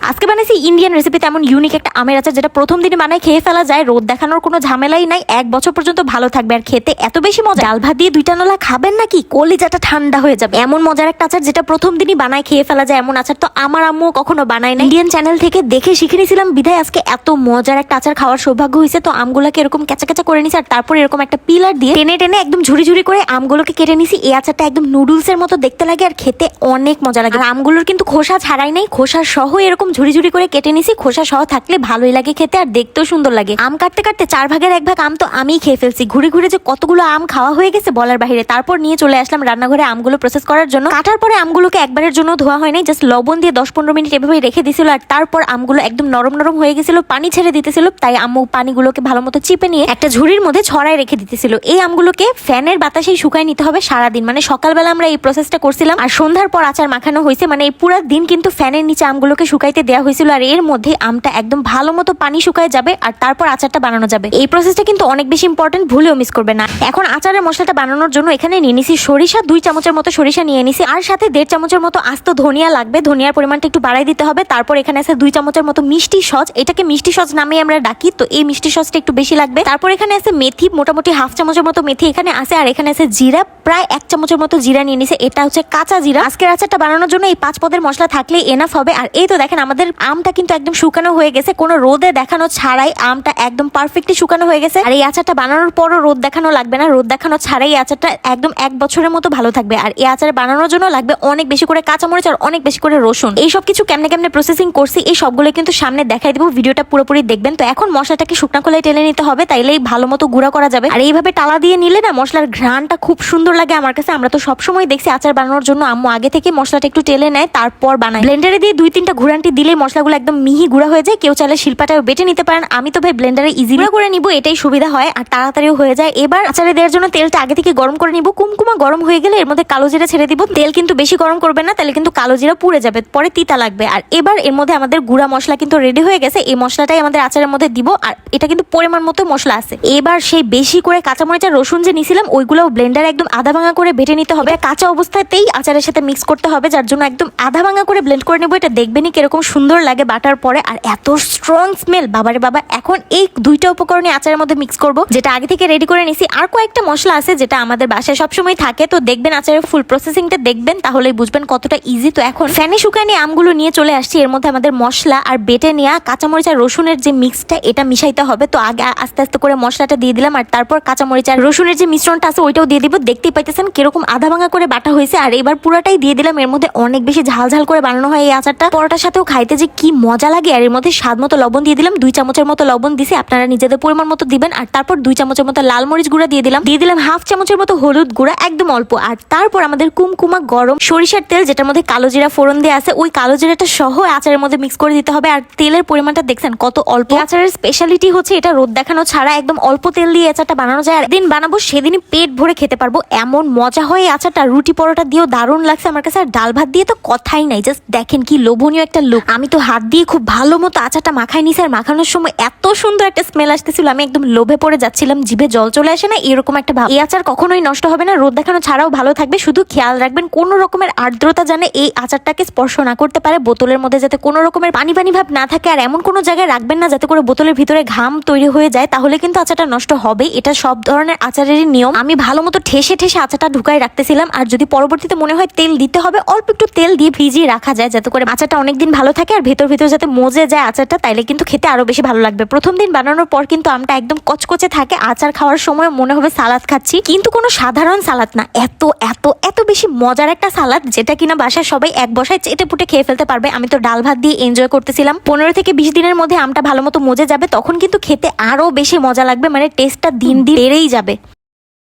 আজকে বানাইছি Indian recipe, তেমন ইউনিক একটা আমের আচার যেটা প্রথম দিনে বানায় খেয়ে ফেলা যায়, রোদ দেখানোর কোনো ঝামেলাই নাই, 1 বছর পর্যন্ত ভালো থাকবে। আর খেতে এত বেশি মজা, ডাল ভাত দিয়ে 2টা নলা খাবেন নাকি কলিজাটা ঠান্ডা হয়ে যাবে। এমন মজার একটা আচার যেটা প্রথম দিনই বানায় খেয়ে ফেলা যায়, এমন আচার তো আমার আম্মু কখনো বানায় না। ইন্ডিয়ান চ্যানেল থেকে দেখে শিখে নিয়েছিলাম, বিধায় আজকে এত মজার একটা আচার খাওয়ার সৌভাগ্য হয়েছে। তো আমগুলোকে এরকম কেঁচা কেঁচা করে নিছি, আর তারপর এরকম একটা পিলার দিয়ে টেনে টেনে একদম ঝুড়ি ঝুড়ি করে আমগুলোকে কেটে নিছি। এই আচারটা একদম নুডলসের মতো দেখতে লাগে আর খেতে অনেক মজা লাগে। আর আমগুলোর কিন্তু খোসা ছাড়াই নাই, খোসা সহ এরকম ঝুড়ি ঝুড়ি করে কেটে নিছি। খোসা সহ থাকলে ভালোই লাগে খেতে আর দেখতেও সুন্দর লাগে। আম কাটতে কাটতে 4 ভাগের 1 ভাগ আম তো আমিই খেয়ে ফেলছি। ঘুরে ঘুরে যে কতগুলো আম খাওয়া হয়ে গেছে বলার বাহিরে। তারপর নিয়ে চলে আসলাম রান্নাঘরে আমগুলো প্রসেস করার জন্য। কাটার পরে আমগুলোকে একবারের জন্য ধোয়া হয় নাই, জাস্ট লবণ দিয়ে 10-15 মিনিট এভাবে রেখে দিছিল। আর তারপর আমগুলো একদম নরম নরম হয়ে গেছিল, পানি ছেড়ে দিতেছিল। তাই আম্মু পানিগুলোকে ভালো মতো চিপে নিয়ে একটা ঝুড়ির মধ্যে ছড়ায় রেখে দিতেছিল। এই আমগুলোকে ফ্যানের বাতাসেই শুকায় নিতে হবে সারাদিন। মানে সকালবেলা আমরা এই প্রসেসটা করছিলাম আর সন্ধ্যার পর আচার মাখানো হয়েছে। মানে এই পুরো দিন কিন্তু ফ্যানের নিচে আমগুলোকে শুকাইতে দেওয়া হয়েছিল। আর এর মধ্যে আমটা একদম ভালো মতো পানি শুকায় যাবে আর তারপর আচারটা বানানো যাবে। এই প্রসেসটা কিন্তু অনেক বেশি ইম্পর্টেন্ট, ভুলেও মিস করবে না। এখন আচারের মশলাটা বানানোর জন্য এখানে নিয়ে নিছি সরিষা, 2 চামচের মতো সরিষা নিয়ে নিছি। আর সাথে 1.5 চামচের মতো আস্ত ধনিয়া লাগবে, ধনিয়ার পরিমাণটা একটু বাড়াই দিতে হবে। তারপর এখানে আছে 2 চামচের মতো মিষ্টি সস, এটাকে মিষ্টি সস নামে আমরা ডাকি, তো এই মিষ্টি সসটা একটু বেশি লাগবে। তারপর এখানে আছে মেথি, মোটামুটি 1/2 চামচের মতো মেথি এখানে আছে। আর এখানে আছে জিরা, প্রায় 1 চামচের মতো জিরা নিয়ে নিছে, এটা হচ্ছে কাঁচা জিরা। আজকের আচারটা বানানোর জন্য এই 5 পদের মশলা থাকলেই এনাফ হবে। আর এই তো দেখেন আমাদের আমটা কিন্তু একদম শুকানো হয়ে গেছে, কোনো রোদে দেখানো ছাড়াই আমটা একদম পারফেক্টলি শুকানো হয়ে গেছে। আর এই আচারটা বানানোর পরও রোদ দেখানো লাগবে না, রোদ দেখানো ছাড়াই এই আচারটা একদম 1 বছরের মতো ভালো থাকবে। আর এই আচার বানানোর জন্য লাগবে অনেক বেশি করে কাঁচামরিচ আর অনেক বেশি করে রসুন। এই সব কিছু কেমনে কেমনে প্রসেসিং করছি এই সবগুলো কিন্তু সামনে দেখাই দেবো, ভিডিওটা পুরোপুরি দেখবেন। তো এখন মশলাটাকে শুকনা খোলায় টেলে নিতে হবে, তাইলেই ভালো মতো গুঁড়া করা যাবে। আর এইভাবে টালা দিয়ে নিলে না মশলার ঘ্রাণটা খুব সুন্দর লাগে আমার কাছে। আমরা তো সবসময় দেখছি আচার বানানোর জন্য আম্মু আগে থেকে মশলাটা একটু টেলে নেয় তারপর বানায়। ব্লেন্ডারে দিয়ে 2-3টা ঘুরান্টি দিলে মশলাগুলো একদম মিহি গুঁড়া হয়ে যায়। কেউ চাইলে শিল্পাটাও বেটে নিতে পারেন, আমি তো ভাই ব্লেন্ডারে ইজিলি করে নিব, এটাই সুবিধা হয় আর তাড়াতাড়িও হয়ে যায়। এবার আচারে দেওয়ার জন্য তেলটা আগে থেকে গরম করে নিব। কুমকুমা গরম হয়ে গেলে এর মধ্যে কালো জিরা ছেড়ে দিব। তেল কিন্তু বেশি গরম করবে না, তাহলে কিন্তু কালো জিরা পুড়ে যাবে, পরে তিতা লাগবে। আর এবার এর মধ্যে আমাদের গুঁড়া মশলা কিন্তু রেডি হয়ে গেছে, এই মশলাটাই আমাদের আচারের মধ্যে দিব। আর এটা কিন্তু পরিমাণ মতো মশলা আছে। এবার সেই বেশি করে কাঁচামরিচ আর রসুন যে নিছিলাম ওইগুলো ব্লেন্ডারে একদম আধা ভাঙা করে বেটে নিতে হবে। কাঁচা অবস্থাতেই আচারের সাথে মিক্স করতে হবে, যার জন্য একদম আধা ভাঙা করে ব্লেন্ড করে নেবো। এটা দেখবেনই কিরকম সুন্দর লাগে বাটার পরে, আর এত স্ট্রং স্মেল, বাবারে বাবা। এখন এই 2টা উপকরণে আচারের মধ্যে মিক্স করব, যেটা আগে থেকে রেডি করে নিছি। আর কয়েকটা মশলা আছে যেটা আমাদের বাসায় সবসময় থাকে, তো দেখবেন আচারের ফুল প্রসেসিংটা দেখবেন, তাহলেই বুঝবেন কতটা ইজি। তো এখন ফ্যানে শুকায় নিয়ে আমগুলো নিয়ে চলে আসছি। এর মধ্যে আমাদের মশলা আর বেটে নেওয়া কাঁচামরিচ আর রসুনের যে মিক্সটা এটা মিশাইতে হবে। তো আগে আস্তে আস্তে করে মশলাটা দিয়ে দিলাম, আর তারপর কাঁচামরিচ আর রসুনের যে মিশ্রণটা আছে ওইটাও দিয়ে দিব। দেখতেই পাইতেছেন কিরকম আধা ভাঙা করে বাটা হয়েছে। আর এবার পুরাটাই দিয়ে দিলাম। এর মধ্যে অনেক বেশি ঝাল ঝাল করে বানানো হয় এই আচারটা, পরোটার সাথেও খাইতে যে কি মজা লাগে। আর এর মধ্যে স্বাদ মতো লবণ দিয়ে দিলাম, 2 চামচের মতো লবণ দিছি, আপনারা নিজেদের পরিমাণ মতো দিবেন। আর তারপর 2 চামচের মতো লাল মরিচ গুঁড়া দিয়ে দিলাম 1/2 চামচের মতো হলুদ গুঁড়া, একদম অল্প। আর তারপর আমাদের কুমকুমা গরম সরিষার তেল, যেটার মধ্যে কালো জিরা ফোড়ন দিয়ে আছে, ওই কালো জিরাটা সহ আচারের মধ্যে মিক্স করে দিতে হবে। আর তেলের পরিমাণটা দেখছেন কত অল্প। আচারের স্পেশালিটি হচ্ছে এটা রোদ দেখানো ছাড়া একদম অল্প তেল দিয়ে আচারটা বানানো যায়। আর দিন বানাবো সেদিনই পেট ভরে খেতে পারবো, এমন মজা হয় এই আচারটা। রুটি পরোটা দিয়েও দারুণ লাগছে আমার কাছে। আর ডাল ভাত দিয়ে তো কথাই নাই, জাস্ট দেখেন কি লোভনীয় একটা লুক। আমি তো হাত দিয়ে খুব ভালো মতো আচারটা মাখাই নিছি, আর মাখানোর সময় এত সুন্দর একটা স্মেল আসতেছিল, আমি একদম লোভে পড়ে যাচ্ছিলাম, জিভে জল চলে আসে না এরকম একটা ভাব। এই আচার কখনোই নষ্ট হবে না, রোদ দেখানো ছাড়াও ভালো থাকবে। শুধু খেয়াল রাখবেন কোনো রকমের আর্দ্রতা জানে এই আচারটাকে স্পর্শ না করতে পারে। বোতলের মধ্যে যাতে কোনো রকমের পানি পানি ভাব না থাকে, আর এমন কোনো জায়গায় রাখবেন না যাতে করে বোতলের ভিতরে ঘাম তৈরি হয়ে যায়, তাহলে কিন্তু আচারটা নষ্ট হবে। এটা সব ধরনের আচারেরই নিয়ম। আমি ভালো মতো ঠেসে ঠেসে আচারটা ঢুকাই রাখতেছিলাম। আর যদি পরবর্তীতে মনে হয় তেল দিতে হবে, অল্প একটু তেল দিয়ে ভিজিয়ে রাখা যায়, যাতে করে আচারটা অনেকদিন ভালো থাকে আর ভেতর ভেতর যাতে মজে যায় আচারটা, তাইলে কিন্তু খেতে আরো বেশি ভালো লাগবে। প্রথম দিন বানানোর পর কিন্তু আমটা একদম কচকচে থাকে, আচার খাওয়ার সময় মনে হবে সালাদ খাচ্ছি, কিন্তু কোনো সাধারণ সালাদ না, এত এত এত বেশি মজার একটা সালাদ, যেটা কিনা বাসায় সবাই এক বসায় চেটে পুটে খেয়ে ফেলতে পারবে। আমি তো ডাল ভাত দিয়ে এনজয় করতেছিলাম। 15 থেকে 20 দিনের মধ্যে আমটা ভালো মতো মজে যাবে, তখন কিন্তু খেতে আরো বেশি মজা লাগবে, মানে টেস্টটা দিন দিন বেড়েই যাবে।